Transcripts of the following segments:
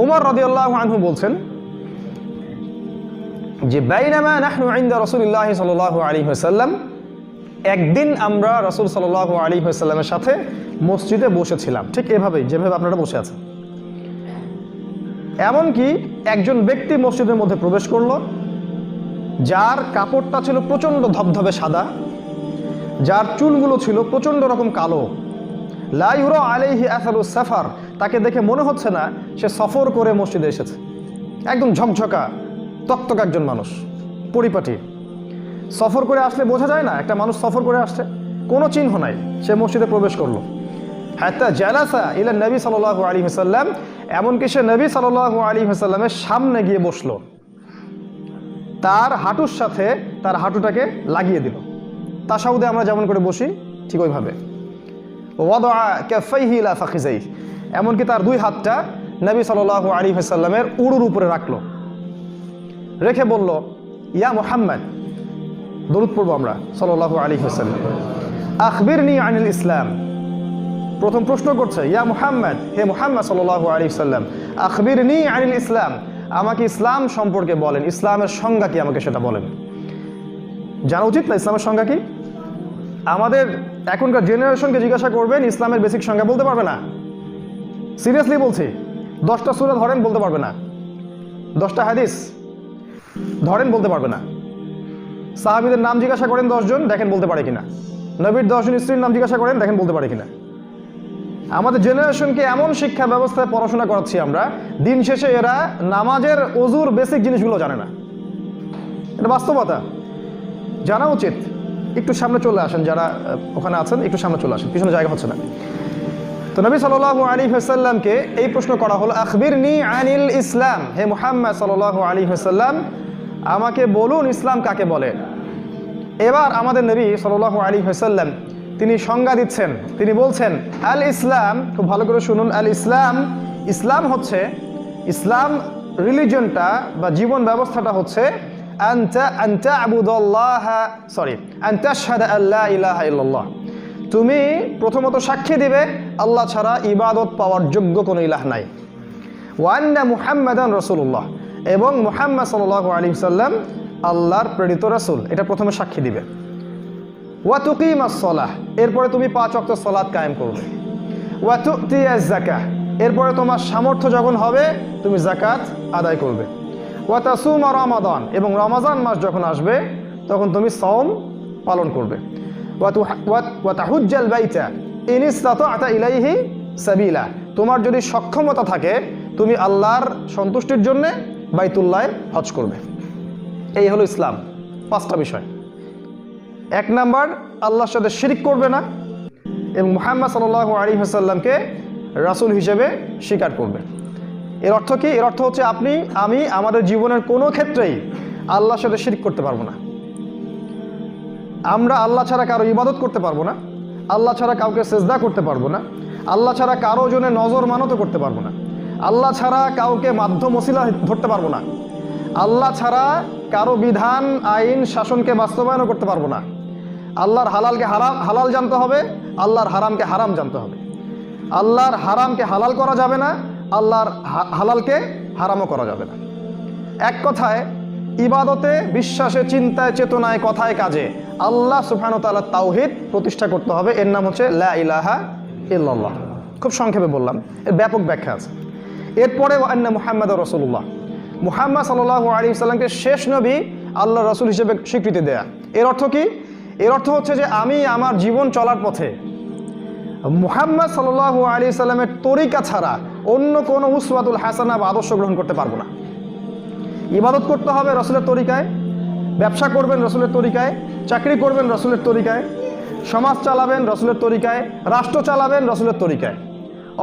ওমর রাদিয়াল্লাহু আনহু বলছেন যে বাইনামা নাহনু ইনদা রাসূলিল্লাহি সাল্লাল্লাহু আলাইহি ওয়াসাল্লাম, একদিন আমরা রাসূল সাল্লাল্লাহু আলাইহি ওয়াসাল্লামের সাথে মসজিদে বসেছিলাম, ঠিক এভাবেই যেভাবে আপনারা বসে আছেন। এমনকি একজন ব্যক্তি মসজিদের মধ্যে প্রবেশ করল, যার কাপড়টা ছিল প্রচণ্ড ধবধবে সাদা, যার চুলগুলো ছিল প্রচণ্ড রকম কালো, লা ইউরা আলাইহি আসারুস সাফার, তাকে দেখে মনে হচ্ছে না সে সফর করে মসজিদে এসেছে। একদম ঝকঝকা তকতক একজন মানুষ, পরিপাটি। সফর করে আসলে বোঝা যায় না একটা মানুষ সফর করে আসছে, কোনো চিহ্ন নাই। সে মসজিদে প্রবেশ করলো, হাত্তা জালাসা ইলা নবী সাল্লাল্লাহু আলাইহি ওয়াসাল্লাম, এমনকি সে নবী সাল্লাল্লাহু আলাইহি ওয়াসাল্লামের সামনে গিয়ে বসলো, তার হাঁটুর সাথে তার হাঁটুটাকে লাগিয়ে দিল। তাশাহুদে আমরা যেমন করে বসি ঠিক ওইভাবে। ওয়াদা কাফাইহি ইলা ফাখিজাইহি, এমনকি তার দুই হাতটা নবী সাল্লাল্লাহু আলাইহি ওয়াসাল্লামের উড়ুর উপরে রাখলো, রেখে বলল, ইয়া মুহাম্মদ, দরুদ পড়ব আমরা সাল্লাল্লাহু আলাইহি ওয়াসাল্লাম, আখবিরনি আনিল ইসলাম। প্রথম প্রশ্ন করছে, ইয়া মুহাম্মদ, হে মুহাম্মদ সাল্লাল্লাহু আলাইহি ওয়াসাল্লাম, আখবিরনি আনিল ইসলাম, আমাকে ইসলাম সম্পর্কে বলেন, ইসলামের সংজ্ঞা কি আমাকে সেটা বলেন। জানা উচিত না ইসলামের সংজ্ঞা কি? আমাদের এখনকার জেনারেশনকে জিজ্ঞাসা করবেন, ইসলামের বেসিক সংজ্ঞা বলতে পারবে না। সিরিয়াসলি বলছি, 10টা সূরা ধরেন বলতে পারবে না, 10টা হাদিস ধরেন বলতে পারবে না। সাহাবীদের নাম জিজ্ঞাসা করেন 10 জন, দেখেন বলতে পারে কিনা। নবীর 10 জন স্ত্রীর নাম জিজ্ঞাসা করেন, দেখেন বলতে পারে কিনা। আমাদের জেনারেশনকে এমন শিক্ষা ব্যবস্থায় পড়াশোনা করাচ্ছি আমরা, দিন শেষে এরা নামাজের ওযুর বেসিক জিনিসগুলো জানে না। এটা বাস্তবতা, জানা উচিত। একটু সামনে চলে আসেন, যারা ওখানে আছেন একটু সামনে চলে আসেন, পিছনে জায়গা হচ্ছে না। তো নবী সাল্লাল্লাহু আলাইহি ওয়াসাল্লামকে এই প্রশ্ন করা হলো, আখবিরনি আনিল ইসলাম, হে মুহাম্মদ সাল্লাল্লাহু আলাইহি ওয়াসাল্লাম, আমাকে বলুন ইসলাম কাকে বলে। এবার আমাদের নবী সাল্লাল্লাহু আলাইহি ওয়াসাল্লাম তিনি সংজ্ঞা দিচ্ছেন, তিনি বলছেন, আল ইসলাম, খুব ভালো করে শুনুন, আল ইসলাম, ইসলাম হচ্ছে, ইসলাম রিলিজনটা বা জীবন ব্যবস্থাটা হচ্ছে আনতা আবুদাল্লাহা, আনতাশহাদা আল্লা ইলাহা ইল্লাল্লাহ, তুমি প্রথমত সাক্ষী দিবে আল্লাহ ছাড়া ইবাদত পাওয়ার যোগ্য কোনো ইলাহ নাই, ওয়া আন্না মুহাম্মাদান রাসূলুল্লাহ, এবং মুহাম্মদ সাল্লাল্লাহু আলাইহি ওয়াসাল্লাম আল্লাহর প্রেরিত রাসূল, এটা প্রথমে সাক্ষী দিবে। ওয়া তুকিমাস সালাহ, এরপরে তুমি 5 ওয়াক্ত সালাত কায়েম করবে। ওয়া তুতিয়াজ যাকাহ, এরপরে তোমার সামর্থ্য যখন হবে তুমি যাকাত আদায় করবে। ওয়া তাসুমা রমাদান, এবং রমজান মাস যখন আসবে তখন তুমি সাওম পালন করবে। ওয়া তাহুজ্জাল বাইতা ইন ইসতাতা'তা ইলাইহি সাবিলা, তোমার যদি সক্ষমতা থাকে তুমি আল্লাহর সন্তুষ্টির জন্য বাইতুল্লাহে হজ করবে। এই হলো ইসলাম, 5টা বিষয়। 1 নাম্বার, আল্লাহর সাথে শিরক করবে না এবং মুহাম্মদ সাল্লাল্লাহু আলাইহি ওয়াসাল্লামকে রাসূল হিসেবে স্বীকার করবে। এর অর্থ কি? এর অর্থ হচ্ছে আপনি আমি আমাদের জীবনের কোনো ক্ষেত্রেই আল্লাহর সাথে শিরক করতে পারবো না। আমরা আল্লাহ ছাড়া কারো ইবাদত করতে পারবো না, আল্লাহ ছাড়া কাউকে সেজদা করতে পারবো না, আল্লাহ ছাড়া কারো জন্য নজর মানত করতে পারবো না, আল্লাহ ছাড়া কাউকে মাধ্যম ওসিলা ধরতে পারবো না, আল্লাহ ছাড়া কারো বিধান আইন শাসনকে বাস্তবায়নও করতে পারবো না। আল্লাহর হালালকে হালাল জানতে হবে, আল্লাহর হারামকে হারাম জানতে হবে। আল্লাহর হারামকে হালাল করা যাবে না, আল্লাহর হালালকে হারামও করা যাবে না। এক কথায় ইবাদতে, বিশ্বাসে, চিন্তায়, চেতনায়, কথায়, কাজে আল্লাহ সুবহানাহু ওয়া তাআলার তাওহীদ প্রতিষ্ঠা করতে হবে। এর নাম হচ্ছে লা ইলাহা ইল্লাল্লাহ। খুব সংক্ষেপে বললাম, এর ব্যাপক ব্যাখ্যা আছে। এরপরে ওয়া আন্না মুহাম্মাদুর রাসূলুল্লাহ, মুহাম্মদ সাল্লাল্লাহু আলাইহি ওয়াসাল্লামকে শেষ নবী, আল্লাহর রাসূল হিসেবে স্বীকৃতি দেয়া। এর অর্থ কি? এর অর্থ হচ্ছে যে আমি আমার জীবন চলার পথে মুহাম্মদ সাল্লাল্লাহু আলাইহি ওয়াসাল্লামের তরিকা ছাড়া অন্য কোনো উসওয়াতুল হাসানা বা আদর্শ গ্রহণ করতে পারবো না। ইবাদত করতে হবে রাসূলের তরিকায়, ব্যবসা করবেন রাসূলের তরিকায়, চাকরি করবেন রাসূলের তরিকায়, সমাজ চালাবেন রাসূলের তরিকায়, রাষ্ট্র চালাবেন রাসূলের তরিকায়,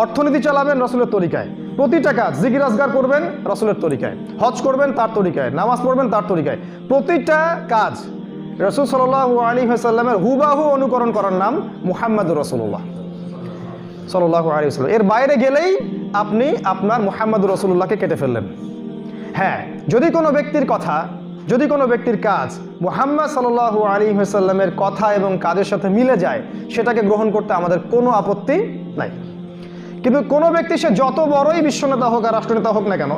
অর্থনীতি চালাবেন রাসূলের তরিকায়, প্রতিটা কাজ জিকির আজকার করবেন রাসূলের তরিকায়, হজ করবেন তার তরিকায়, নামাজ পড়বেন তার তরিকায়। প্রতিটা কাজ রাসূল সাল্লাল্লাহু আলাইহি ওয়াসাল্লামের হুবাহু অনুকরণ করার নাম মুহাম্মাদুর রাসূলুল্লাহ সাল্লাল্লাহু আলাইহি ওয়াসাল্লাম। এর বাইরে গেলেই আপনি আপনার মুহাম্মাদুর রাসূলুল্লাহকে কেটে ফেললেন। হ্যাঁ, যদি কোনো ব্যক্তির কথা, যদি কোনো ব্যক্তির কাজ মুহাম্মদ সাল্লাল্লাহু আলাইহি ওয়াসাল্লামের কথা এবং কাজের সাথে মিলে যায়, সেটাকে গ্রহণ করতে আমাদের কোনো আপত্তি নাই। কিন্তু কোনো ব্যক্তি সে যত বড়ই বিশ্বনেতা হোক আর রাষ্ট্রনেতা হোক না কেন,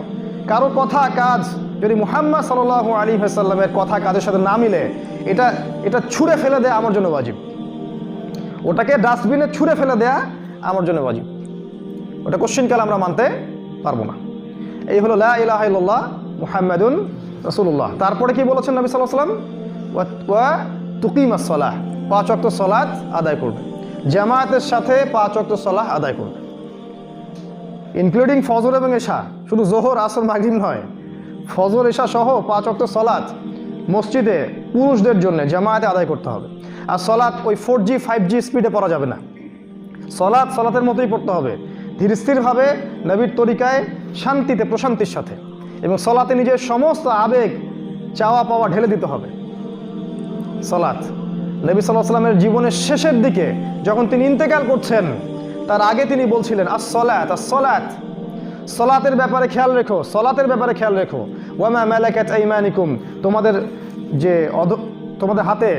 কারো কথা কাজ যদি মুহাম্মদ সাল্লাল্লাহু আলাইহি ওয়াসাল্লামের কথা কাজের সাথে না মিলে, এটা ছুঁড়ে ফেলে দেয়া আমার জন্য ওয়াজিব। ওটাকে ডাস্টবিনে ছুঁড়ে ফেলে দেয়া আমার জন্য ওয়াজিব। ওটা কোশ্চিনকাল আমরা মানতে পারবো না। এই হলো লা ইলাহা ইল্লাল্লাহ মুহাম্মাদুন রাসূলুল্লাহ। তারপরে কি বলেছেন নবী সাল্লাল্লাহু আলাইহি ওয়াসাল্লাম? ওয়া তুকিমাস সালাহ, 5 ওয়াক্ত সালাত আদায় করবে, জামায়াতের সাথে 5 ওয়াক্ত সালাহ আদায় করবে, ইনক্লুডিং ফজর এবং এশা, শুধু জোহর আসর মাগরিব নয়, ফজর এশা সহ 5 ওয়াক্ত সালাত মসজিদে পুরুষদের জন্য জামায়াতে আদায় করতে হবে। আর সালাত ওই 4G 5G স্পিডে পড়া যাবে না। সালাতের মতোই পড়তে হবে, ধীর স্থিরভাবে নবীর তরিকায়, শান্তিতে, প্রশান্তির সাথে। এবং সালাতে নিজের সমস্ত আবেগ, চাওয়া পাওয়া ঢেলে দিতে হবে। সালাত নবী সাল্লাল্লাহু আলাইহি ওয়াসাল্লামের জীবনের শেষের দিকে যখন তিনি ইন্তেকাল করছেন, তার আগে তিনি বলছিলেন আস-সালাত আস-সালাত, সালাতের ব্যাপারে খেয়াল রেখো, সালাতের ব্যাপারে খেয়াল রেখো। ওয়া মা মালাকাত আইমানিকুম, তোমাদের হাতে,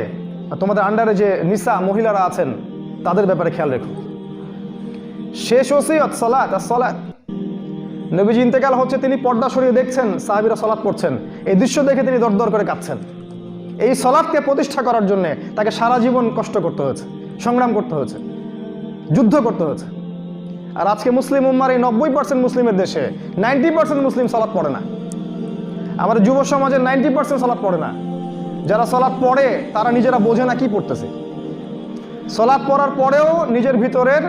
তোমাদের আন্ডারে যে নিসা মহিলারা আছেন তাদের ব্যাপারে খেয়াল রেখো। শেষ ওসিয়ত সালাত আস-সালাত। নবীজি ইন্তেকাল হচ্ছে, তিনি পর্দা সরিয়ে দেখছেন সাহাবীরা সালাত পড়ছেন, এই দৃশ্য দেখে তিনি দরদর করে কাঁদছেন। এই সালাতকে প্রতিষ্ঠা করার জন্য তাকে সারা জীবন কষ্ট করতে হয়েছে, সংগ্রাম করতে হয়েছে, যুদ্ধ করতে হয়েছে। আর আজকে মুসলিম উম্মার এই 90% মুসলিমের দেশে 90% মুসলিম সালাত পড়ে না। আমাদের যুব সমাজের 90% সালাত পড়ে না। যারা সালাত পড়ে তারা নিজেরা বোঝে না কি পড়তেছে। সালাত পড়ার পরেও নিজের ভিতরের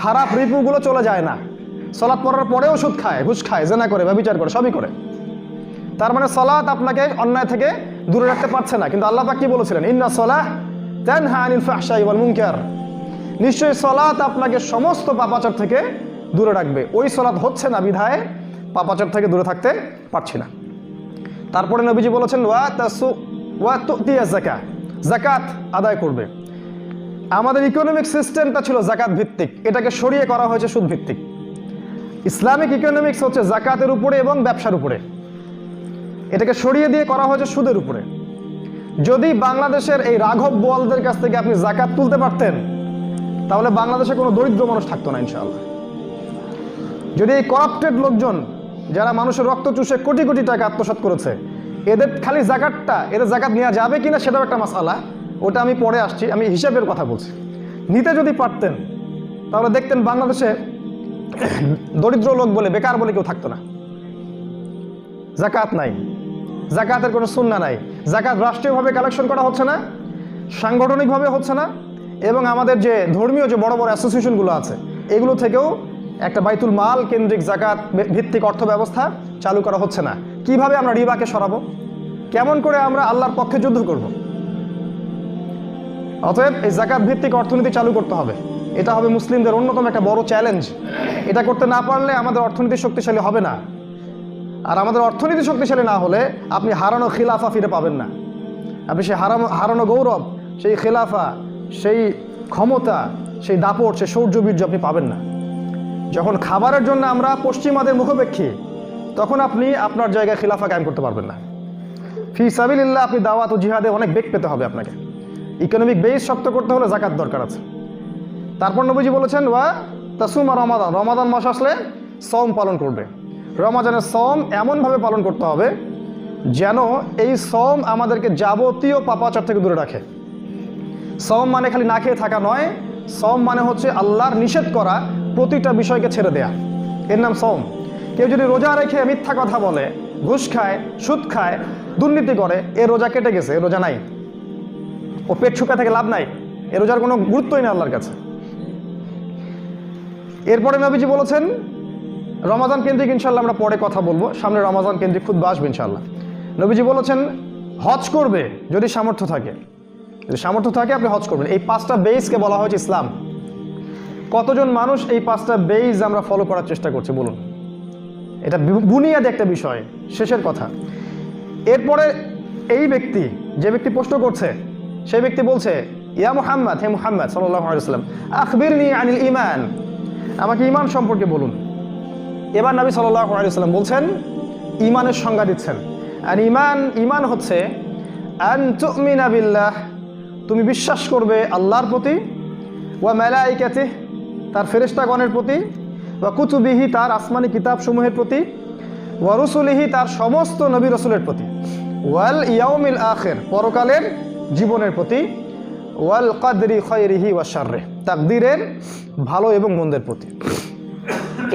খারাপ রিপুগুলো চলে যায় না। সালাত পড়ার পরেও সুদ খায়, ঘুষ খায়, জেনা করে, ব্যভিচার করে, সবই করে। তার মানে সালাত আপনাকে অন্যায় থেকে দূরে রাখতে পারছে না। কিন্তু আল্লাহ পাক কি বলেছিলেন? ইন্না সালাহ তানহা আনিল ফাহশাই ওয়াল মুনকার, নিশ্চয়ই সালাত আপনাকে সমস্ত পাপাচার থেকে দূরে রাখবে। ওই সালাত হচ্ছে না বিধায় পাপাচার থেকে দূরে থাকতে পারছি না। তারপরে নবীজি বলেছেন ওয়া তুতিয়া যাকাত, যাকাত আদায় করবে। আমাদের ইকোনমিক সিস্টেমটা ছিল যাকাত ভিত্তিক, এটাকে সরিয়ে করা হয়েছে সুদ ভিত্তিক। ইসলামিক ইকোনমিক্স হচ্ছে যাকাতের উপরে এবং ব্যবসার উপরে, এটাকে সরিয়ে দিয়ে করা হয়েছে সুদের উপরে। যদি বাংলাদেশের এই রাঘব বোয়ালদের কাছ থেকে আপনি যাকাত তুলতে পারতেন, তাহলে বাংলাদেশে কোনো দরিদ্র মানুষ থাকতো না ইনশাআল্লাহ। যদি এই করাপ্টেড লোকজন যারা মানুষের রক্ত চুষে কোটি কোটি টাকা আত্মসাৎ করেছে, এদের খালি জাকাতটা, এদের জাকাত নেওয়া যাবে কিনা সেটাও একটা মাসালা, ওটা আমি পরে আসছি, আমি হিসাবের কথা বলছি। নিতে যদি পারতেন তাহলে দেখতেন বাংলাদেশে দরিদ্র লোক বলে, বেকার বলে কেউ থাকতো না। জাকাত নাই, জাকাতের কোনো সুন্নাহ নাই, জাকাত রাষ্ট্রীয়ভাবে কালেকশন করা হচ্ছে না, সাংগঠনিকভাবে হচ্ছে না, এবং আমাদের যে ধর্মীয় যে বড় বড় অ্যাসোসিয়েশনগুলো আছে এগুলো থেকেও একটা বাইতুল মাল কেন্দ্রিক জাকাত ভিত্তিক অর্থ ব্যবস্থা চালু করা হচ্ছে না। কিভাবে আমরা রিবাকে সরাবো? কেমন করে আমরা আল্লাহর পক্ষে যুদ্ধ করব? অতএব এই জাকাত ভিত্তিক অর্থনীতি চালু করতে হবে। এটা হবে মুসলিমদের অন্যতম একটা বড় চ্যালেঞ্জ। এটা করতে না পারলে আমাদের অর্থনীতি শক্তিশালী হবে না। আর আমাদের অর্থনীতি শক্তিশালী না হলে আপনি হারানো খিলাফা ফিরে পাবেন না। আপনি সেই হারানো গৌরব, সেই খিলাফা, সেই ক্ষমতা, সেই দাপট, সেই শৌর্যবীর্য আপনি পাবেন না। যখন খাবারের জন্য আমরা পশ্চিমাদের মুখাপেক্ষী, তখন আপনি আপনার জায়গায় খিলাফা কায়েম করতে পারবেন না। ফি সাবিলিল্লাহ আপনি দাওয়াত ও জিহাদে অনেক বেগ পেতে হবে আপনাকে। ইকোনমিক বেস শক্ত করতে হলে জাকাত দরকার আছে। তারপর নবীজি বলেছেন ওয়া তাসুমা রমাদান, রমাদান মাস আসলে সওম পালন করবে। রমাদানের সওম এমনভাবে পালন করতে হবে যেন এই সওম আমাদেরকে যাবতীয় পাপাচার থেকে দূরে রাখে। সওম মানে খালি না খেয়ে থাকা নয়, সওম মানে হচ্ছে আল্লাহর নিষেধ করা প্রতিটা বিষয়কে ছেড়ে দেয়া, এর নাম সওম। কেউ যদি রোজা রেখে মিথ্যা কথা বলে, ঘুষ খায়, সুদ খায়, দুর্নীতি করে, এ রোজা কেটে গেছে, এ রোজা নাই, ও পেট শুকা থেকে লাভ নাই, এ রোজার কোনো গুরুত্বই না আল্লাহর কাছে। এরপরে নবীজি বলেছেন রমাদান কেন্দ্রিক, ইনশাল্লাহ আমরা পরে কথা বলবো, সামনে রমাদান কেন্দ্রিক খুতবা আসবে ইনশাল্লাহ। নবীজি বলেছেন হজ করবে যদি সামর্থ্য থাকে, যদি সামর্থ্য থাকে আপনি হজ করবেন। এই 5টা বেসকে বলা হয়েছে ইসলাম। কতজন মানুষ এই 5টা বেস আমরা ফলো করার চেষ্টা করছি বলুন? এটা বুনিয়াদি একটা বিষয়, শেষের কথা। এরপরে এই ব্যক্তি, যে ব্যক্তি প্রশ্ন করছে, সেই ব্যক্তি বলছে ইয়া মুহাম্মদ, হে মুহাম্মদ সাল্লাল্লাহু আলাইহি ওয়াসাল্লাম, আখবিরনি আনিল ঈমান, আমাকে ঈমান সম্পর্কে বলুন। এবার নবী সাল্লাল্লাহু আলাইহি ওয়াসাল্লাম বলছেন, ঈমানের সংজ্ঞা দিচ্ছেন। আর ঈমান হচ্ছে আন তুমিনা বিল্লাহ, তুমি বিশ্বাস করবে আল্লাহর প্রতি, ওয়া মালাইকাতিহি, তার ফেরেশতাগণের প্রতি, ওয়া কুতুবিহি তার আসমানি কিতাব সমূহের প্রতি, ওয়া রুসুলিহি তার সমস্ত নবী রসুলের প্রতি, ওয়াল ইয়াউমিল আখির পরকালের জীবনের প্রতি, ওয়াল কদরি খায়রিহি ওয়া শাররিহি তাকদীরের ভালো এবং মন্দের প্রতি।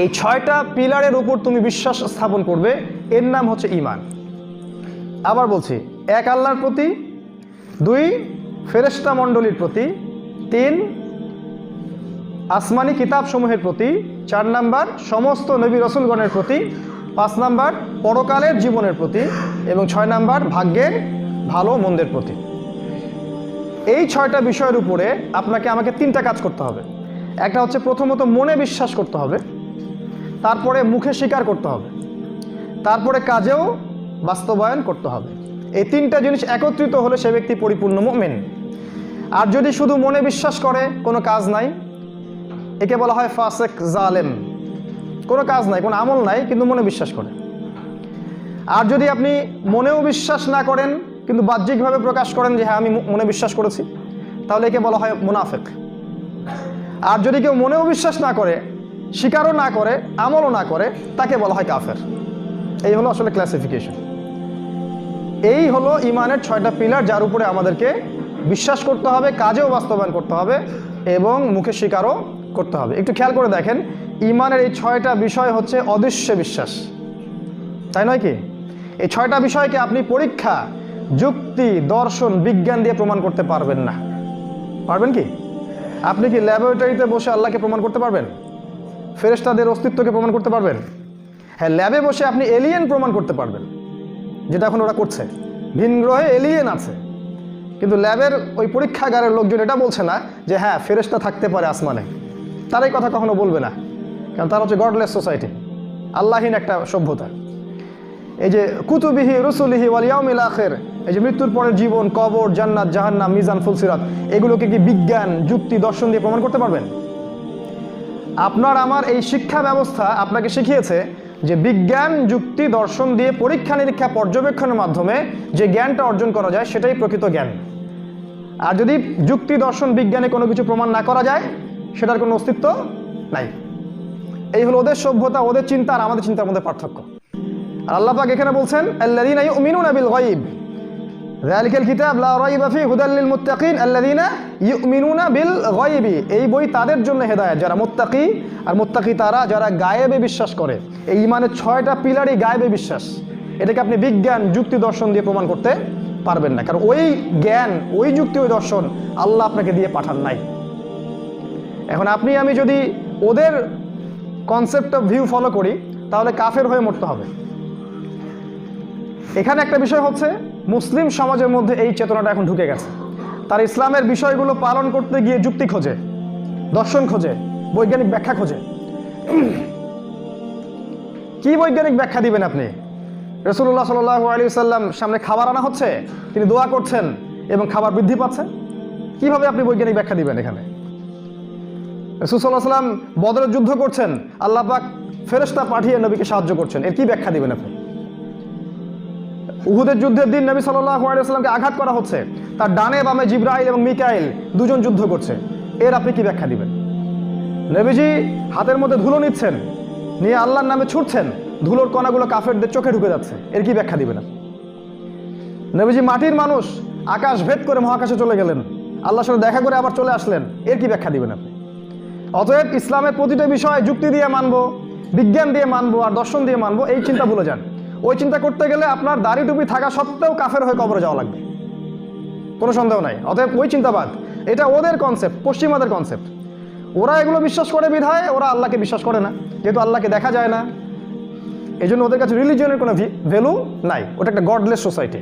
এই 6টা পিলারের উপর তুমি বিশ্বাস স্থাপন করবে, এর নাম হচ্ছে ঈমান। আবার বলছি, 1 আল্লাহর প্রতি, 2 ফেরেশতা মণ্ডলীর প্রতি, 3 আসমানি কিতাব সমূহের প্রতি, 4 নাম্বার সমস্ত নবী রসুলগণের প্রতি, 5 নাম্বার পরকালের জীবনের প্রতি এবং 6 নাম্বার ভাগ্যের ভালো মন্দের প্রতি। এই 6টা বিষয়ের উপরে আপনাকে আমাকে 3টা কাজ করতে হবে। একটা হচ্ছে প্রথমত মনে বিশ্বাস করতে হবে, তারপরে মুখে স্বীকার করতে হবে, তারপরে কাজেও বাস্তবায়ন করতে হবে। এই 3টা জিনিস একত্রিত হলে সে ব্যক্তি পরিপূর্ণ মুমিন। আর যদি শুধু মনে বিশ্বাস করে, কোনো কাজ নাই, একে বলা হয় ফাসিক জালেম। কোনো কাজ নাই, কোনো আমল নাই, কিন্তু মনে বিশ্বাস করে। আর যদি আপনি মনেও বিশ্বাস না করেন কিন্তু বাহ্যিকভাবে প্রকাশ করেন যে হ্যাঁ আমি মনে বিশ্বাস করেছি, তাহলে একে বলা হয় মুনাফিক। আর যদি কেউ মনেও বিশ্বাস না করে, স্বীকারও না করে, আমলও না করে, তাকে বলা হয় কাফের। এই হলো আসলে ক্লাসিফিকেশন। এই হলো ঈমানের 6টা পিলার, যার উপরে আমাদেরকে বিশ্বাস করতে হবে, কাজেও বাস্তবায়ন করতে হবে এবং মুখে স্বীকারও করতে হবে। একটু খেয়াল করে দেখেন, ঈমানের এই 6টা বিষয় হচ্ছে অদৃশ্য বিশ্বাস, তাই নয় কি? এই 6টা বিষয়কে আপনি পরীক্ষা, যুক্তি, দর্শন, বিজ্ঞান দিয়ে প্রমাণ করতে পারবেন না। পারবেন কি? আপনি কি ল্যাবরেটরিতে বসে আল্লাহকে প্রমাণ করতে পারবেন? ফেরেশতাদের অস্তিত্বকে প্রমাণ করতে পারবেন? হ্যাঁ, ল্যাবে বসে আপনি এলিয়েন প্রমাণ করতে পারবেন, যেটা এখন ওরা করছে। ভিন গ্রহে এলিয়েন আছে, কিন্তু ল্যাবের ওই পরীক্ষাগারের লোকজন এটা বলছে না যে হ্যাঁ ফেরেশতা থাকতে পারে আসমানে। তার এই কথা কখনো বলবে না, কারণ তারা হচ্ছে গডলেস সোসাইটি, আল্লাহীন একটা সভ্যতা। এই যে কুতুবিহি রুসুলিহি ওয়াল ইয়াউমিল আখির, এই যে মৃত্যুর পরের জীবন, কবর, জান্নাত, জাহান্নাম, মিজান, ফুলসিরাত, এগুলোকে কি বিজ্ঞান, যুক্তি, দর্শন দিয়ে প্রমাণ করতে পারবেন? আপনার আমার এই শিক্ষা ব্যবস্থা আপনাকে শিখিয়েছে যে বিজ্ঞান, যুক্তি, দর্শন দিয়ে পরীক্ষা নিরীক্ষা, পর্যবেক্ষণের মাধ্যমে যে জ্ঞানটা অর্জন করা যায় সেটাই প্রকৃত জ্ঞান। আর যদি যুক্তি, দর্শন, বিজ্ঞানে কোনো কিছু প্রমাণ না করা যায়, সেটার কোনো অস্তিত্ব নাই। এই হলো ওদের সভ্যতা, ওদের চিন্তা আর আমাদের চিন্তার মধ্যে পার্থক্য। আর আল্লাহ পাক এখানে বলছেন আল্লাযীনা ইউমিনুনা বিল গায়ব যালিকাল কিতাব লা রাইবা ফীহি হুদাল লিল মুত্তাকিন আল্লাযীনা ইউমিনুনা বিল গায়ব। এই বই তাদের জন্য হেদায়েত যারা মুত্তাকি, আর মুত্তাকি তারা যারা গায়েবে বিশ্বাস করে। এই ঈমানের 6টা পিলারই গায়েবে বিশ্বাস। এটাকে আপনি বিজ্ঞান, যুক্তি, দর্শন দিয়ে প্রমাণ করতে পারবেন না, কারণ ওই জ্ঞান, ওই যুক্তি, ওই দর্শন আল্লাহ আপনাকে দিয়ে পাঠান নাই। এখন আপনি আমি যদি ওদের কনসেপ্ট অফ ভিউ ফলো করি, তাহলে কাফের হয়ে মরতে হবে। এখানে একটা বিষয় হচ্ছে, মুসলিম সমাজের মধ্যে এই চেতনাটা এখন ঢুকে গেছে। তার ইসলামের বিষয়গুলো পালন করতে গিয়ে যুক্তি খোঁজে, দর্শন খোঁজে, বৈজ্ঞানিক ব্যাখ্যা খোঁজে। কি বৈজ্ঞানিক ব্যাখ্যা দিবেন আপনি? রাসূলুল্লাহ সাল্লাল্লাহু আলাইহি ওয়াসাল্লাম সামনে খাবার আনা হচ্ছে, তিনি দোয়া করছেন এবং খাবার বৃদ্ধি পাচ্ছে। কিভাবে আপনি বৈজ্ঞানিক ব্যাখ্যা দিবেন? এখানে রাসূল সাল্লাল্লাহু আলাইহি ওয়াসাল্লাম বদরের যুদ্ধ করছেন, আল্লাহ পাক ফেরেশতা পাঠিয়ে নবীকে সাহায্য করছেন, এর কি ব্যাখ্যা দিবেন আপনি? উহুদের যুদ্ধের দিন নবী সাল্লাল্লাহু আলাইহি ওয়াসাল্লামকে আঘাত করা হচ্ছে, তার ডানে বামে জিবরাইল এবং মিকাইল দুজন যুদ্ধ করছে, এর আপনি কি ব্যাখ্যা দিবেন? নবীজি হাতের মধ্যে ধুলো নিচ্ছেন, নিয়ে আল্লাহর নামে ছুটছেন, ধুলোর কণাগুলো কাফেরদের চোখে ঢুকে যাচ্ছে, এর কি ব্যাখ্যা দিবেন? নবীজি মাটির মানুষ, আকাশ ভেদ করে মহাকাশে চলে গেলেন, আল্লাহর সাথে দেখা করে আবার চলে আসলেন, এর কি ব্যাখ্যা দিবেন আপনি? অতএব ইসলামের প্রতিটা বিষয় যুক্তি দিয়ে মানবো, বিজ্ঞান দিয়ে মানবো আর দর্শন দিয়ে মানবো, এই চিন্তা ভুলে যান। ওই চিন্তা করতে গেলে আপনার দাড়ি টুপি থাকা সত্ত্বেও কাফের হয়ে কবরে যাওয়া লাগবে, কোনো সন্দেহ নাই। অতএব ওই চিন্তাবাদ, এটা ওদের কনসেপ্ট, পশ্চিমাদের কনসেপ্ট। ওরা এগুলো বিশ্বাস করে বিধায় ওরা আল্লাহকে বিশ্বাস করে না, যেহেতু আল্লাহকে দেখা যায় না, এই জন্য ওদের কাছে রিলিজিয়নের কোনো ভ্যালু নাই। ওটা একটা গডলেস সোসাইটি।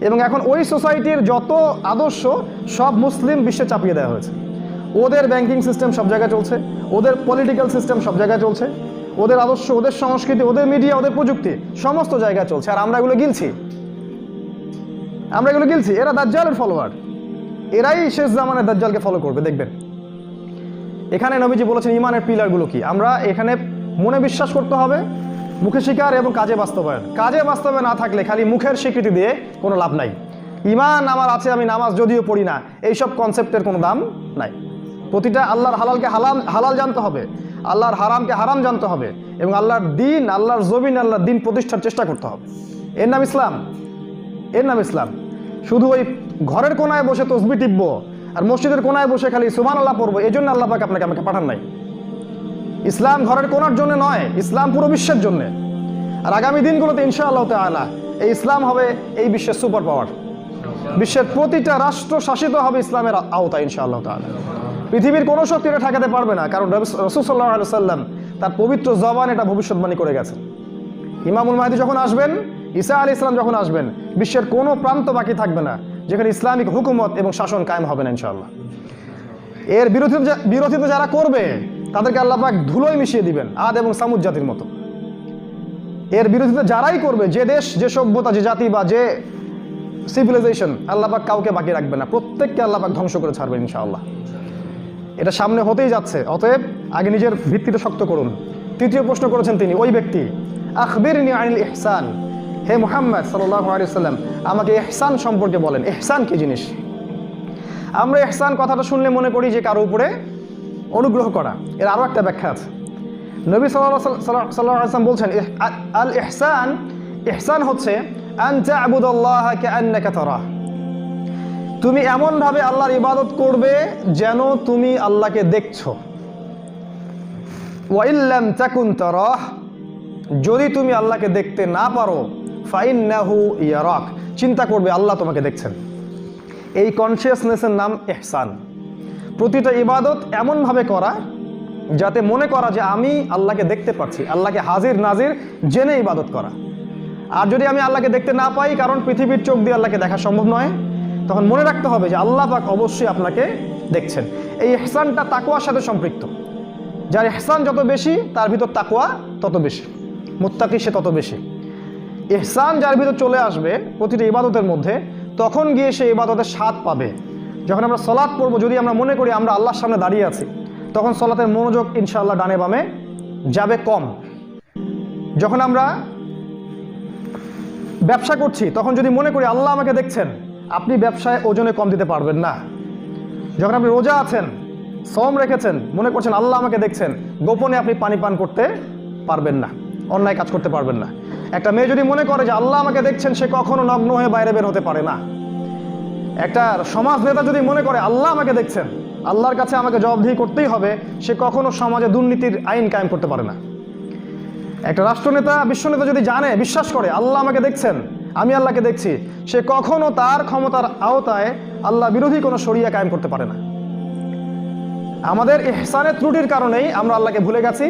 এবং এখন ওই সোসাইটির যত আদর্শ সব মুসলিম বিশ্বে চাপিয়ে দেওয়া হয়েছে। ওদের ব্যাংকিং সিস্টেম সব জায়গায় চলছে, ওদের পলিটিক্যাল সিস্টেম সব জায়গায় চলছে, ওদের আদর্শ, ওদের সংস্কৃতি, ওদের মিডিয়া, ওদের প্রযুক্তি সমস্ত জায়গায় চলছে। আর আমরা এগুলো গিলছি, এরা দাজ্জালের ফলোয়ার, এরাই শেষ জামানের দাজ্জালকে ফলো করবে, দেখবেন। এখানে নবীজি বলেছেন ঈমানের পিলারগুলো কি। আমরা এখানে মনে বিশ্বাস করতে হবে, মুখে স্বীকার এবং কাজে বাস্তবায়ন। কাজে বাস্তবায়ন না থাকলে খালি মুখের স্বীকৃতি দিয়ে কোনো লাভ নাই। ঈমান আমার আছে, আমি নামাজ যদিও পড়ি না, এইসব কনসেপ্টের কোনো দাম নাই। প্রতিটা আল্লাহর হালালকে হালাল জানতে হবে, আল্লাহর হারামকে হারাম জানতে হবে এবং আল্লাহর দিন, আল্লাহর জমিন, আল্লাহর দিন প্রতিষ্ঠার চেষ্টা করতে হবে। এর নাম ইসলাম, এর নাম ইসলাম। শুধু ওই ঘরের কোনায় বসে তসবি টিপবো আর মসজিদের কোনায় বসে খালি সুবহানাল্লাহ পড়বো, এই জন্য আল্লাহ পাক আপনাকে আমাকে পাঠান নাই। ইসলাম ঘরের কোনার জন্য নয়, ইসলাম পুরো বিশ্বের জন্য। আর আগামী দিনগুলোতে ইনশাআল্লাহ তাআলা এই ইসলাম হবে এই বিশ্বের সুপার পাওয়ার। বিশ্বের প্রতিটা রাষ্ট্র শাসিত হবে ইসলামের আওতায় ইনশাআল্লাহ তাআলা। পৃথিবীর কোনো শক্তি এটা ঠেকাতে পারবে না, কারণ রাসূল সাল্লাল্লাহু আলাইহি ওয়াসাল্লাম তার পবিত্র জবান এটা ভবিষ্যৎবাণী করে গেছেন। ইমামুল মাহদী যখন আসবেন, ঈসা আলাইহিস সালাম যখন আসবেন, বিশ্বের কোনো প্রান্ত বাকি থাকবে না যেখানে ইসলামিক হুকুমত এবং শাসন কায়েম হবে না ইনশাআল্লাহ। এর বিরোধিতা যারা করবে তাদেরকে আল্লাহ পাক ধুলোয় মিশিয়ে দিবেন, আদ এবং সামুদ জাতির মতো। এর বিরোধিতা যারাই করবে, যে দেশ, যে সভ্যতা, যে জাতি বা যে সিভিলাইজেশন, আল্লাহ পাক কাউকে বাকি রাখবে না, প্রত্যেককে আল্লাহ পাক ধ্বংস করে ছাড়বেন ইনশাআল্লাহ। এটা সামনে হতেই যাচ্ছে, অতএব আগে নিজের ভিত্তিটা শক্ত করুন। তৃতীয় প্রশ্ন করেছেন তিনি, ওই ব্যক্তি, আখবিরনি আনিল ইহসান, হে মুহাম্মদ সাল্লাল্লাহু আলাইহি ওয়াসাল্লাম আমাকে ইহসান সম্পর্কে বলেন। ইহসান কি জিনিস? আমরা ইহসান কথাটা শুনলে মনে করি যে কারো উপরে অনুগ্রহ করা। এর আরও একটা ব্যাখ্যা আছে। নবী সাল্লাল্লাহু আলাইহি ওয়াসাল্লাম বলছেন, আল ইহসান, ইহসান হচ্ছে আন তা'বুদাল্লাহা কাআন্নাকা তারাহ, তুমি এমনভাবে আল্লাহর ইবাদত করবে যেন তুমি আল্লাহকে দেখছো। ওয়া ইল্লাম তাকুন তারাহ, যদি তুমি আল্লাহকে দেখতে না পারো, ফাইন্নাহু ইয়ারাক, চিন্তা করবে আল্লাহ তোমাকে দেখছেন। এই কনসিয়াসনেসের নাম ইহসান। প্রতিটা ইবাদত এমনভাবে করা যাতে মনে করা যে আমি আল্লাহকে দেখতে পাচ্ছি, আল্লাহকে হাজির নাজির জেনে ইবাদত করা। আর যদি আমি আল্লাহকে দেখতে না পাই, কারণ পৃথিবীর চোখ দিয়ে আল্লাহকে দেখা সম্ভব নয়, তখন মনে রাখতে হবে যে আল্লাহ পাক অবশ্যই আপনাকে দেখছেন। এই ইহসানটা তাকওয়ার সাথে সম্পৃক্ত। যার ইহসান যত বেশি তার ভিতর তাকওয়া তত বেশি, মুত্তাকি সে তত বেশি। ইহসান যার ভিতর চলে আসবে প্রতিটা ইবাদতের মধ্যে, তখন গিয়ে সে ইবাদতের স্বাদ পাবে। যখন আমরা সালাত পড়বো, যদি আমরা মনে করি আমরা আল্লাহর সামনে দাঁড়িয়ে আছি, তখন সালাতের মনোযোগ ইনশাআল্লাহ ডানে বামে যাবে কম। যখন আমরা ব্যবসা করছি, তখন যদি মনে করি আল্লাহ আমাকে দেখছেন, আপনি ব্যবসায় ওজনে কম দিতে পারবেন না। যখন আপনি রোজা আছেন, সওম রেখেছেন, মনে করছেন আল্লাহ আমাকে দেখছেন, গোপনে আপনি পানি পান করতে পারবেন না, অন্যায় কাজ করতে পারবেন না। একটা মেয়ে যদি মনে করে যে আল্লাহ আমাকে দেখছেন, সে কখনো নগ্ন হয়ে বাইরে বের হতে পারে না। একটা সমাজ নেতা যদি মনে করে আল্লাহ আমাকে দেখছেন, আল্লাহর কাছে আমাকে জবাবদিহি করতেই হবে, সে কখনো সমাজে দুর্নীতির আইন কায়েম করতে পারে না। একটা রাষ্ট্রনেতা, বিশ্বনেতা যদি জানে, বিশ্বাস করে আল্লাহ আমাকে দেখছেন, আমি আল্লাহকে দেখছি, সে কখনো তার ক্ষমতার আওতায় আল্লাহ বিরোধী কোনো শরিয়া কায়েম করতে পারে না। আমাদের ইহসানের ত্রুটির কারণেই আমরা আল্লাহকে ভুলে গেছি,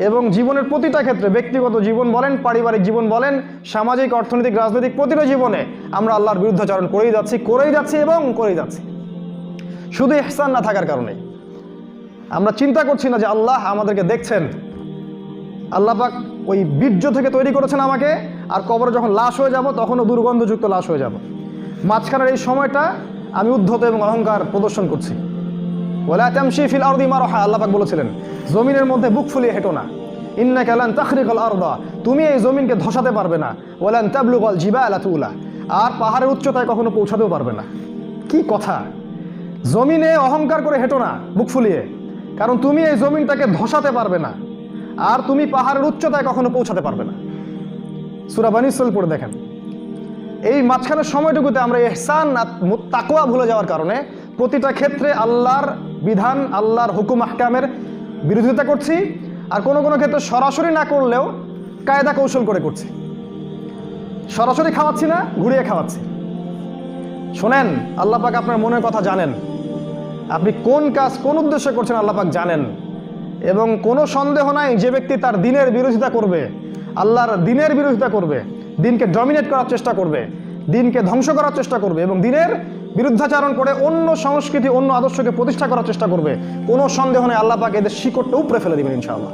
এবং জীবনের প্রতিটা ক্ষেত্রে, ব্যক্তিগত জীবন বলেন, পারিবারিক জীবন বলেন, সামাজিক, অর্থনৈতিক, রাজনৈতিক প্রতিটা জীবনে আমরা আল্লাহর বিরুদ্ধাচরণ করেই যাচ্ছি এবং করেই যাচ্ছি, শুধু ইহসান না থাকার কারণে। আমরা চিন্তা করছি না যে আল্লাহ আমাদেরকে দেখছেন। আল্লাহ পাক ওই বীর্য থেকে তৈরি করেছেন আমাকে, আর কবরে যখন লাশ হয়ে যাব তখনও দুর্গন্ধযুক্ত লাশ হয়ে যাব। মাঝখানের এই সময়টা আমি উদ্ধত এবং অহংকার প্রদর্শন করছি। ওয়ালা তামশি ফিল আরদি মারহা, আল্লাহ পাক বলেছিলেন জমিনের মধ্যে বুক ফুলিয়ে হেঁটো না। ইন্নাকা লান তাখরিকাল আরদা, তুমি এই জমিনকে ধসাতে পারবে না। ওয়ালান তাবলুগাল জিবালা তুলা, আর পাহাড়ের উচ্চতায় কখনো পৌঁছাতেও পারবে না। কি কথা! জমিনে অহংকার করে হেঁটো না বুক ফুলিয়ে, কারণ তুমি এই জমিনটাকে ধসাতে পারবে না, আর তুমি পাহাড়ের উচ্চতায় কখনো পৌঁছাতে পারবে না। সূরা বনী ইসরাঈল পড়ে দেখেন। এই মাঝখানের সময়টুকুতে আমরা ইহসান, তাকওয়া ভুলে যাওয়ার কারণে প্রতিটা ক্ষেত্রে আল্লাহর বিধান, আল্লাহর হুকুম আহকামের বিরোধিতা করছি, আর কোনো কোনো ক্ষেত্রে সরাসরি না করলেও কায়দা কৌশল করে করছি। সরাসরি খাওয়াচ্ছি না, ঘুরিয়ে খাওয়াচ্ছি। শোনেন, আল্লাহ পাক আপনার মনের কথা জানেন, আপনি কোন কাজ কোন উদ্দেশ্যে করছেন আল্লাহ পাক জানেন, এবং কোনো সন্দেহ নাই যে ব্যক্তি তার দিনের বিরোধিতা করবে, আল্লাহর দিনের বিরোধিতা করবে, দিনকে ডমিনেট করার চেষ্টা করবে, দিনকে ধ্বংস করার চেষ্টা করবে, এবং দিনের বিরুদ্ধাচারণ করে অন্য সংস্কৃতি, অন্য আদর্শকে প্রতিষ্ঠা করার চেষ্টা করবে, কোনো সন্দেহ নেই আল্লাহ পাক এদের শিকড়টা উপরে ফেলে দিবেন ইনশাআল্লাহ।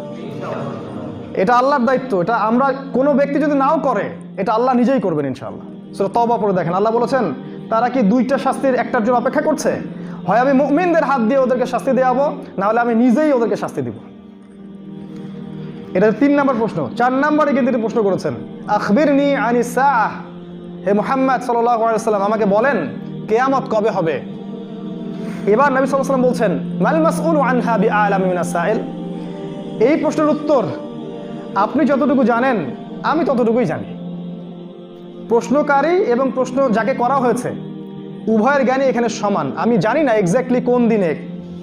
এটা আল্লাহর দায়িত্ব। এটা আমরা, কোনো ব্যক্তি যদি নাও করে, এটা আল্লাহ নিজেই করবেন ইনশাআল্লাহ। সূরা তওবা পড়ে দেখেন, আল্লাহ বলেছেন তারা কি দুইটা শাস্তির একটার জন্য অপেক্ষা করছে? হয় আমি মুমিনদের হাত দিয়ে ওদেরকে শাস্তি দেওয়াবো, না হলে আমি নিজেই ওদেরকে শাস্তি দিব। এটা 3 নম্বর প্রশ্ন। 4 নম্বরে কিন্তু তিনি প্রশ্ন করেছেন, আখবিরনি আনিস সাআহ, হে মুহাম্মদ সাল্লাল্লাহু আলাইহি ওয়াসাল্লাম আমাকে বলেন কিয়ামত কবে হবে। এবার নবী সাল্লাল্লাহু আলাইহি ওয়াসাল্লাম বলছেন, মাল মাসউলু আনহা বিআলাম মিনাস সাইল, এই প্রশ্নের উত্তর আপনি যতটুকু জানেন আমি ততটুকুই জানি। প্রশ্নকারী এবং প্রশ্ন যাকে করা হয়েছে উভয়ের জ্ঞানই এখানে সমান। আমি জানি না এক্স্যাক্টলি কোন দিনে,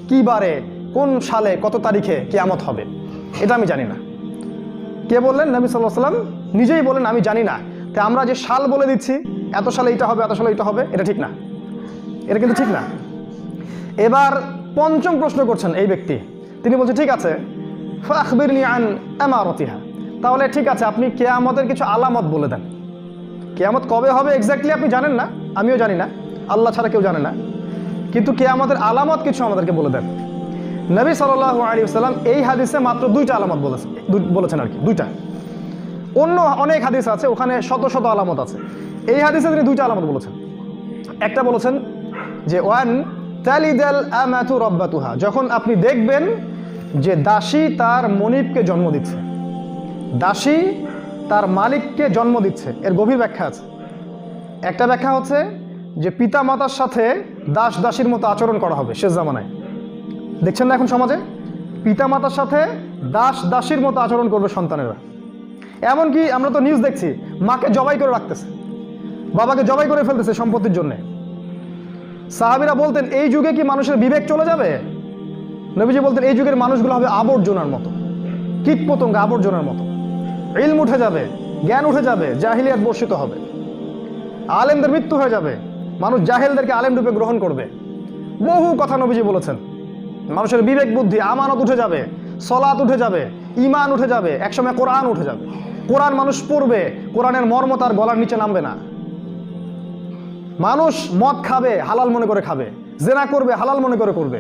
কী বারে, কোন সালে, কত তারিখে কিয়ামত হবে, এটা আমি জানি না। কে বললেন? নবী সাল্লাল্লাহু আলাইহি ওয়াসাল্লাম নিজেই বলেন আমি জানি না। তাই আমরা যে সাল বলে দিচ্ছি, এত সালে এটা হবে, এত সালে এটা হবে, এটা ঠিক না, এটা কিন্তু ঠিক না। এবার পঞ্চম প্রশ্ন করছেন এই ব্যক্তি, তিনি বলছেন ঠিক আছে, ফাখবিরনি আন আমারাতিহা, তাহলে ঠিক আছে আপনি কিয়ামতের কিছু আলামত বলে দেন। কিয়ামত কবে হবে এক্স্যাক্টলি আপনি জানেন না, আমিও জানি না, আল্লাহ ছাড়া কেউ জানে না, কিন্তু কিয়ামতের আলামত কিছু আমাদেরকে বলে দেন। নবী সাল্লাল্লাহু আলাইহি ওয়াসাল্লাম এই হাদিসে মাত্র দুইটা আলামত বলেছেন আর কি, দুইটা। অন্য অনেক হাদিস আছে, ওখানে শত শত আলামত আছে। এই হাদিসে তিনি দুইটা আলামত বলেছেন। একটা বলেছেন যে ওয়ান তালিদাল আমাতু রাব্বাতুহা, যখন আপনি দেখবেন যে দাসী তার মনিবকে জন্ম দিচ্ছে, দাসী তার মালিককে জন্ম দিচ্ছে। এর গভীর ব্যাখ্যা আছে। একটা ব্যাখ্যা হচ্ছে যে পিতা মাতার সাথে দাস দাসীর মতো আচরণ করা হবে শেষ জামানায়। দেখছেন না এখন সমাজে পিতা মাতার সাথে দাস দাসীর মতো আচরণ করবে সন্তানেরা। এমনকি আমরা তো নিউজ দেখছি, মাকে জবাই করে রাখতেছে, বাবাকে জবাই করে ফেলতেছে সম্পত্তির জন্যে। সাহাবীরা বলতেন এই যুগে কি মানুষের বিবেক চলে যাবে? নবীজি বলতেন এই যুগের মানুষগুলো হবে আবর্জনার মতো, কীটপতঙ্গ আবর্জনার মতো। ইলম উঠে যাবে, জ্ঞান উঠে যাবে, জাহিলিয়াত বর্ষিত হবে, আলেমদের মৃত্যু হয়ে যাবে, মানুষ জাহেলদেরকে আলেম রূপে গ্রহণ করবে। বহু কথা নবীজি বলেছেন। মানুষের বিবেক বুদ্ধি আমানত উঠে যাবে, সলাত উঠে যাবে, ঈমান উঠে যাবে, একসময় কোরআন উঠে যাবে। কোরআন মানুষ পড়বে, কোরআনের মর্ম তার গলার নিচে নামবে না। মানুষ মদ খাবে, হালাল মনে করে খাবে, জেনা করবে, হালাল মনে করে করবে,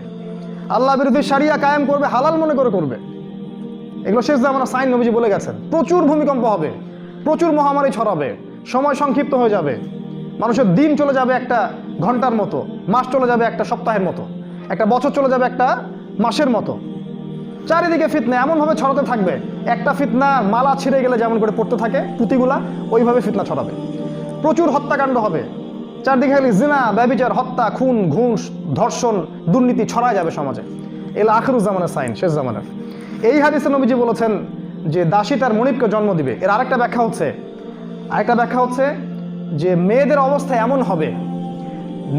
আল্লাহ বিরোধী শারিয়া কায়েম করবে, হালাল মনে করে করবে। এগুলো শেষ জামানার সাইন নবীজি বলে গেছেন। প্রচুর ভূমিকম্প হবে, প্রচুর মহামারী ছড়াবে, সময় সংক্ষিপ্ত হয়ে যাবে, মানুষের দিন চলে যাবে একটা ঘন্টার মতো, মাস চলে যাবে একটা সপ্তাহের মতো, একটা বছর চলে যাবে একটা মাসের মতো। চারিদিকে ফিতনা এমনভাবে ছড়াতে থাকবে, একটা ফিতনা মালা ছিঁড়ে গেলে যেমন করে পড়তে থাকে পুঁতিগুলা, ওইভাবে ফিতনা ছড়াবে। প্রচুর হত্যাকাণ্ড হবে, চারদিকে খালি জিনা, ব্যভিচার, হত্যা, খুন, ঘুষ, ধর্ষণ, দুর্নীতি ছড়ায় যাবে সমাজে। এগুলো আখিরুজ্জামানের সাইন, শেষ জামানের। এই হাদিসে নবীজি বলেছেন যে দাসী তার মনিবকে জন্ম দিবে। এর আরেকটা ব্যাখ্যা হচ্ছে যে মেয়েদের অবস্থা এমন হবে,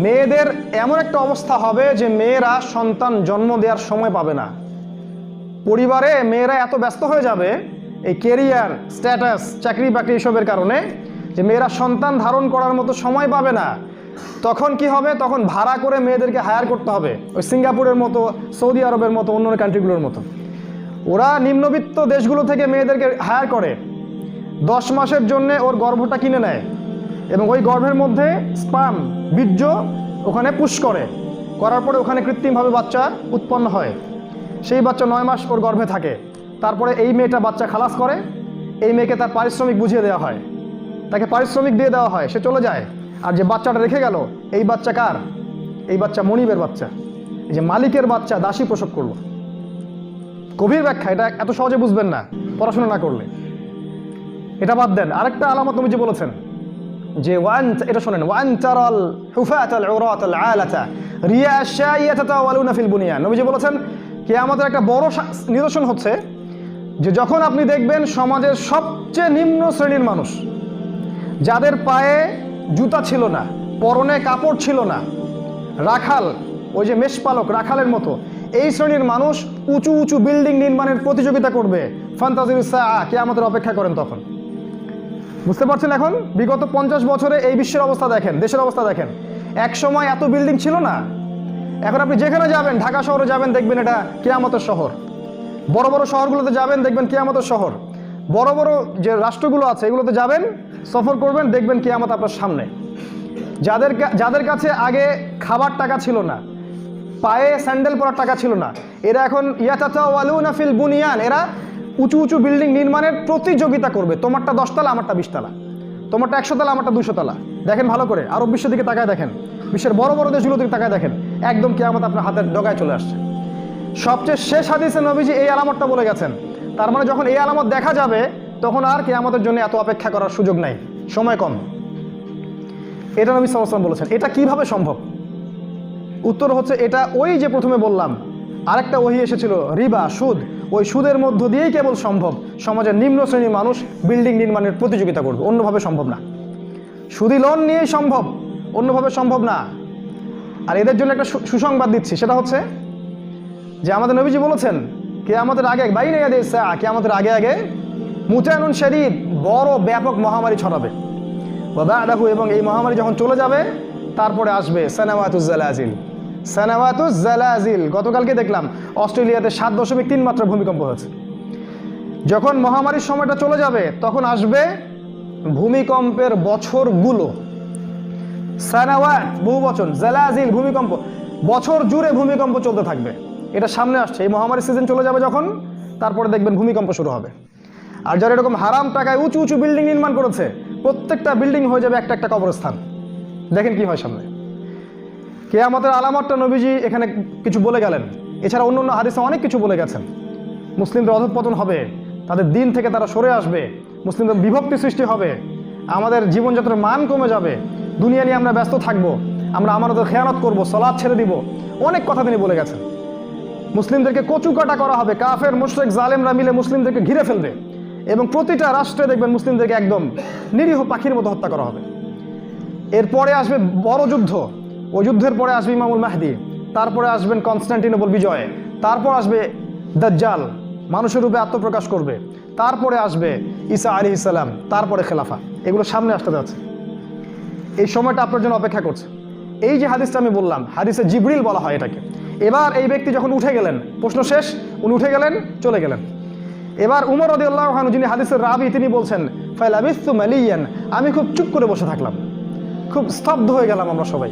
মেয়েদের এমন একটা অবস্থা হবে যে মেয়েরা সন্তান জন্ম দেওয়ার সময় পাবে না। পরিবারে মেয়েরা এত ব্যস্ত হয়ে যাবে এই কেরিয়ার, স্ট্যাটাস, চাকরি বাকরি এসবের কারণে, যে মেয়েরা সন্তান ধারণ করার মতো সময় পাবে না। তখন কি হবে? তখন ভাড়া করে মেয়েদেরকে হায়ার করতে হবে, ওই সিঙ্গাপুরের মতো, সৌদি আরবের মতো, অন্য কান্ট্রিগুলোর মতো। ওরা নিম্নবিত্ত দেশগুলো থেকে মেয়েদেরকে হায়ার করে, 10 মাসের জন্য ওর গর্ভটা কিনে নেয় এবং ওই গর্ভের মধ্যে স্পার্ম, বীর্য ওখানে পুশ করার পরে ওখানে কৃত্রিমভাবে বাচ্চা উৎপন্ন হয়। সেই বাচ্চা 9 মাস ওর গর্ভে থাকে। তারপরে এই মেয়েটা বাচ্চা খালাস করে, এই মেয়েকে তার পারিশ্রমিক বুঝিয়ে দেওয়া হয়, তাকে পারিশ্রমিক দিয়ে দেওয়া হয়, সে চলে যায়। আর যে বাচ্চাটা রেখে গেল, এই বাচ্চা কার? এই বাচ্চা মনিবের বাচ্চা, এই যে মালিকের বাচ্চা দাসী প্রসব করলো। গভীর ব্যাখ্যা, এটা এত সহজে বুঝবেন না পড়াশোনা না করলে। এটা বাদ দেন, আরেকটা আলামত নবীজি বলেছেন যে এটা শোনেন, ওয়ান তারাল হুফাতাল উরাতাল আলাতা রিয়া আশ-শাইয়াতা তাওয়ালুনা ফিল বুনিয়ান। নবীজি বলেছেন কিয়ামতের একটা বড় নিদর্শন হচ্ছে যে যখন আপনি দেখবেন সমাজের সবচেয়ে নিম্ন শ্রেণীর মানুষ, যাদের পায়ে জুতা ছিল না, পরনে কাপড় ছিল না, রাখাল, ওই যে মেষপালক রাখালের মতো, এই শ্রেণীর মানুষ উঁচু উঁচু বিল্ডিং নির্মাণের প্রতিযোগিতা করবে। ফান্তাজিরুস সাআ, কিয়ামতের অপেক্ষা করেন তখন। বুঝতে পারছেন? এখন বিগত 50 বছরে এই বিশ্বের অবস্থা দেখেন, দেশের অবস্থা দেখেন। এক সময় এত বিল্ডিং ছিল না, এখন আপনি যেখানে যাবেন, ঢাকা শহরে যাবেন দেখবেন এটা কিয়ামতের শহর, বড় বড় শহরগুলোতে যাবেন দেখবেন কিয়ামতের শহর, বড় বড় যে রাষ্ট্রগুলো আছে এগুলোতে যাবেন, সফর করবেন, দেখবেন কিয়ামত আপনার সামনে। যাদের কাছে আগে খাবার টাকা ছিল না, পায়ে স্যান্ডেল পরার টাকা ছিল না, এরা এখন ইয়াতাতাওয়ালুনা ফিল বুনিয়ান, এরা উঁচু উঁচু বিল্ডিং নির্মাণের প্রতিযোগিতা করবে। তোমারটা 10 তলা, আমারটা 20 তলা, তোমারটা 100 তলা, আমারটা 200 তলা। দেখেন ভালো করে, আরব বিশ্বের দিকে তাকায় দেখেন, বিশ্বের বড় বড় দেশগুলোর দিকে তাকায় দেখেন, একদম কিয়ামত আপনার হাতের ডগায় চলে আসছে। সবচেয়ে শেষ হাদিসে নবীজি এই আলামতটা বলে গেছেন। তার মানে যখন এই আলামত দেখা যাবে তখন আর কিয়ামতের জন্য এত অপেক্ষা করার সুযোগ নাই, সময় কম। এটা নবী সাল্লাল্লাহু আলাইহি ওয়াসাল্লাম বলেছেন। এটা কিভাবে সম্ভব? উত্তর হচ্ছে এটা ওই যে প্রথমে বললাম, আরেকটা ওহী এসেছিল রিবা, সুদ, ওই সুদের মধ্য দিয়েই কেবল সম্ভব। সমাজের নিম্ন শ্রেণীর মানুষ বিল্ডিং নির্মাণের প্রতিযোগিতা করবে, অন্যভাবে সম্ভব না। সুদী লোন নিয়েই সম্ভব, অন্যভাবে সম্ভব না। আর এদের জন্য একটা সুসংবাদ দিচ্ছি, সেটা হচ্ছে যে আমাদের নবীজি বলেছেন কিয়ামতের আগে বাইনা ইয়াদাইস সাআ, কিয়ামতের আগে আগে মুতানুন শরীদ, বড় ব্যাপক মহামারী ছড়াবে। ওয়া বা'দাহু, এবং এই মহামারী যখন চলে যাবে তারপরে আসবে সানাওয়াতুজ জালাজিল। সানাওয়াতুজ জালাজিল, গতকালকে দেখলাম অস্ট্রেলিয়াতে 7.3 মাত্রা ভূমিকম্প হয়েছে। যখন মহামারীর সময়টা চলে যাবে তখন আসবে ভূমিকম্পের বছরগুলো। সানাওয়াত বহু বচন, জালাজিল ভূমিকম্প, বছর জুড়ে ভূমিকম্প চলতে থাকবে। এটা সামনে আসছে, এই মহামারীর সিজন চলে যাবে যখন, তারপরে দেখবেন ভূমিকম্প শুরু হবে। আর যারা এরকম হারাম টাকায় উঁচু উঁচু বিল্ডিং নির্মাণ করেছে, প্রত্যেকটা বিল্ডিং হয়ে যাবে একটা একটা কবরস্থান। দেখেন কি হয় সামনে। কিয়ামতের আলামতটা নবীজি এখানে কিছু বলে গেলেন, এছাড়া অন্য অন্য হাদিসে অনেক কিছু বলে গেছেন। মুসলিমদের অধঃপতন হবে, তাদের দিন থেকে তারা সরে আসবে, মুসলিমদের বিভক্তি সৃষ্টি হবে, আমাদের জীবনযাত্রার মান কমে যাবে, দুনিয়া নিয়ে আমরা ব্যস্ত থাকবো, আমরা আমাদের খেয়ানত করব, সালাত ছেড়ে দিব, অনেক কথা তিনি বলে গেছেন। মুসলিমদেরকে কচুকাটা করা হবে, কাফের মুশরিক জালেমরা মিলে মুসলিমদেরকে ঘিরে ফেলবে, এবং প্রতিটা রাষ্ট্রে দেখবেন মুসলিমদেরকে একদম নিরীহ পাখির মতো হত্যা করা হবে। এরপরে আসবে বড় যুদ্ধ, ওই যুদ্ধের পরে আসবে ইমামুল মাহদি, তারপরে আসবেন কনস্টান্টিনোপল বিজয়, তারপর আসবে দাজ্জাল মানুষের রূপে আত্মপ্রকাশ করবে, তারপরে আসবে ঈসা আলাইহিস সালাম, তারপরে খেলাফা। এগুলো সামনে আসতে যাচ্ছে, এই সময়টা আপনার জন্য অপেক্ষা করছে। এই যে হাদিসটা আমি বললাম, হাদিসে জিবরিল বলা হয় এটাকে। এবার এই ব্যক্তি যখন উঠে গেলেন, প্রশ্ন শেষ, উনি উঠে গেলেন, চলে গেলেন। এবার উমর রাদিয়াল্লাহু আনহু, যিনি হাদিসের রাবি, তিনি বলছেন ফালাবিস্তু মালিয়ান, আমি খুব চুপ করে বসে থাকলাম, খুব স্তব্ধ হয়ে গেলাম, আমরা সবাই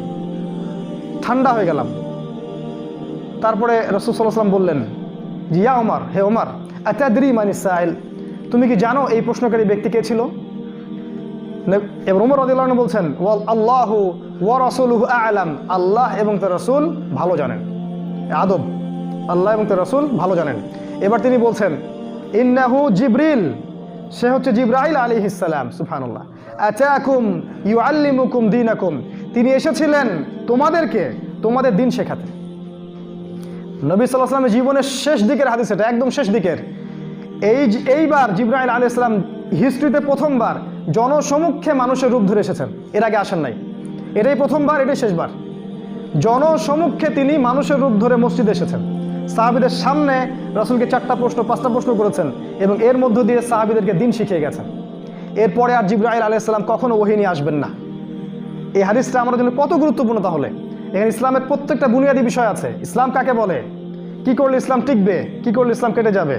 ঠান্ডা হয়ে গেলাম। তারপরে রাসূল সাল্লাল্লাহু আলাইহি ওয়াসাল্লাম বললেন, জি ইয়া ওমর, হে ওমর, আতাদরি মানিস সাইল, তুমি কি জানো এই প্রশ্নকারী ব্যক্তি কে ছিল? এবার ওমর রাদিয়াল্লাহু আনহু বলছেন, ওয়াল আল্লাহু ওয়া রাসূলুহু আ'লাম, আল্লাহ এবং তার রাসূল ভালো জানেন। আদব, আল্লাহ এবং তার রাসূল ভালো জানেন। এবার তিনি বলছেন, ইন্নাহু জিবরিল, সে হচ্ছে জিবরাইল আলাইহিস সালাম, সুবহানাল্লাহ, আতাকুম ইউআল্লিমুকুম দীনাকুম, তিনি এসেছিলেন তোমাদেরকে তোমাদের দিন শেখাতে। নবী সাল্লাল্লাহু আলাইহি ওয়াসাল্লামের জীবনের শেষ দিকের হাদিস এটা, একদম শেষ দিকের। এইবার জিবরাইল আলাইহিস সালাম হিস্ট্রিতে প্রথমবার জনসমক্ষে মানুষের রূপ ধরে এসেছেন, এর আগে আসেন নাই। এটাই প্রথমবার, এটাই শেষবার। জনসমক্ষে তিনি মানুষের রূপ ধরে মসজিদে এসেছেন, সাহাবীদের সামনে রাসূলকে 4টা প্রশ্ন 5টা প্রশ্ন করেছেন, এবং এর মধ্য দিয়ে সাহাবীদেরকে দিন শিখিয়ে গেছেন। এরপরে আর জিবরাইল আলাইহিস সালাম কখনো ওহী নিয়ে আসবেন না। এই হাদিসটা আমাদের জন্য কত গুরুত্বপূর্ণ তাহলে। এখানে ইসলামের প্রত্যেকটা বুনিয়াদী বিষয় আছে। ইসলাম কাকে বলে, কি করলে ইসলাম টিকবে, কি করলে ইসলাম কেটে যাবে,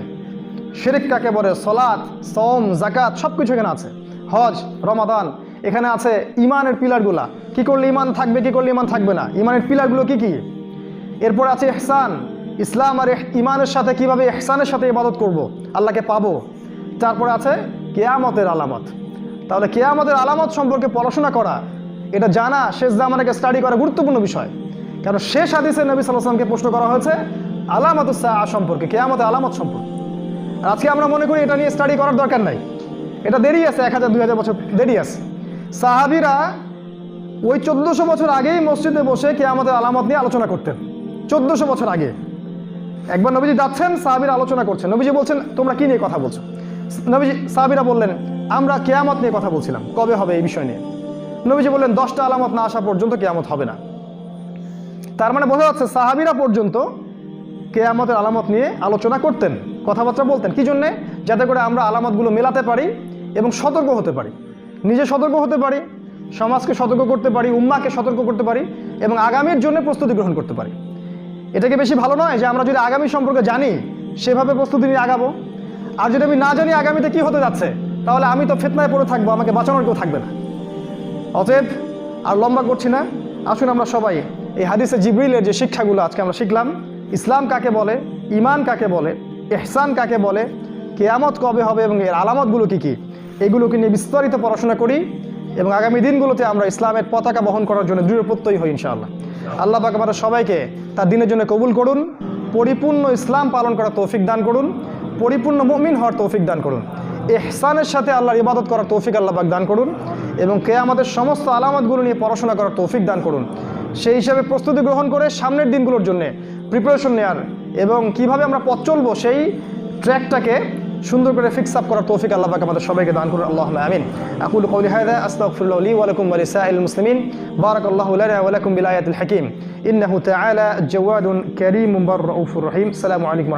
শিরক কাকে বলে, সালাত, সওম, যাকাত, সব কিছু এখানে আছে। হজ, রমাদান, এখানে আছে ইমানের পিলারগুলা, কি করলে ইমান থাকবে, কি করলে ইমান থাকবে না, ইমানের পিলারগুলো কি কি। এরপর আছে ইহসান, ইসলাম আর ইমানের সাথে কিভাবে ইহসানের সাথে ইবাদত করব, আল্লাহকে পাবো। তারপরে আছে কিয়ামতের আলামত। তাহলে কিয়ামতের আলামত সম্পর্কে পড়াশোনা করা, এটা জানা, শেষ জামানাকে স্টাডি করা গুরুত্বপূর্ণ বিষয়। কারণ শেষ হাদিসে নবী সাল্লাল্লাহু আলাইহি ওয়াসাল্লামকে প্রশ্ন করা হয়েছে আলামাতুস সাআ সম্পর্কে, কিয়ামতের আলামত সম্পর্কে। আর আজকে আমরা মনে করি এটা নিয়ে স্টাডি করার দরকার নাই, এটা দেরি আছে, 1000-2000 বছর দেরি আছে। সাহাবীরা ওই 1400 বছর আগেই মসজিদে বসে কিয়ামতের আলামত নিয়ে আলোচনা করতেন। 1400 বছর আগে একবার নবীজি যাচ্ছেন, সাহাবীরা আলোচনা করছেন, নবীজি বলছেন তোমরা কি নিয়ে কথা বলছো? সাহাবীরা বললেন আমরা কিয়ামত নিয়ে কথা বলছিলাম, কবে হবে এই বিষয় নিয়ে। নবীজি বললেন 10টা আলামত না আসা পর্যন্ত কিয়ামত হবে না। তার মানে বোঝা যাচ্ছে সাহাবীরা পর্যন্ত কিয়ামতের আলামত নিয়ে আলোচনা করতেন, কথাবার্তা বলতেন। কি জন্যে? যাতে করে আমরা আলামতগুলো মেলাতে পারি এবং সতর্ক হতে পারি, নিজে সতর্ক হতে পারি, সমাজকে সতর্ক করতে পারি, উম্মাহকে সতর্ক করতে পারি, এবং আগামীর জন্য প্রস্তুতি গ্রহণ করতে পারি। এটাকে বেশি ভালো নয় যে আমরা যদি আগামী সম্পর্কে জানি সেভাবে প্রস্তুতি নিয়ে আগাবো, আর যদি আমি না জানি আগামীতে কি হতে যাচ্ছে, তাহলে আমি তো ফিতনায় পড়ে থাকবো, আমাকে বাঁচানোর কেউ থাকবে না। অতএব আর লম্বা করছি না, আসুন আমরা সবাই এই হাদিসে জিবরিলের যে শিক্ষাগুলো আজকে আমরা শিখলাম, ইসলাম কাকে বলে, ঈমান কাকে বলে, ইহসান কাকে বলে, কিয়ামত কবে হবে এবং এর আলামতগুলো কি কি, এগুলোকে নিয়ে বিস্তারিত পড়াশোনা করি, এবং আগামী দিনগুলোতে আমরা ইসলামের পতাকা বহন করার জন্য দৃঢ় প্রত্যয়ী হই ইনশাআল্লাহ। আল্লাহ পাক আমাদের সবাইকে তার দিনের জন্য কবুল করুন, পরিপূর্ণ ইসলাম পালন করার তৌফিক দান করুন, পরিপূর্ণ মুমিন হওয়ার তৌফিক দান করুন, ইহসানের সাথে আল্লাহর ইবাদত করার তৌফিক আল্লাহ পাক দান করুন, এবং কিয়ামতের সমস্ত আলামতগুলো নিয়ে পড়াশোনা করার তৌফিক দান করুন। সেই হিসাবে প্রস্তুতি গ্রহণ করে সামনের দিনগুলোর জন্য প্রিপারেশন নেওয়ার, এবং কিভাবে আমরা পথ চলবো সেই ট্র্যাকটাকে সুন্দর করে ফিক্স আপ করার তৌফিক আল্লাহ পাক আমাদের সবাইকে দান করুন, আল্লাহুম্মা আমিন। আকুলু কওলি হাযা আস্তাগফিরুল্লাহ লি ওয়া লাকুম ওয়া লিসাইরিল মুসলিমিন। বারাকাল্লাহু লানা ওয়া লাকুম বিল আয়াতিল হাকীম। ইন্নাহু তাআলা জাওয়াদুন কারীমুন বার রাউফুর রহিম। আসসালামু আলাইকুম।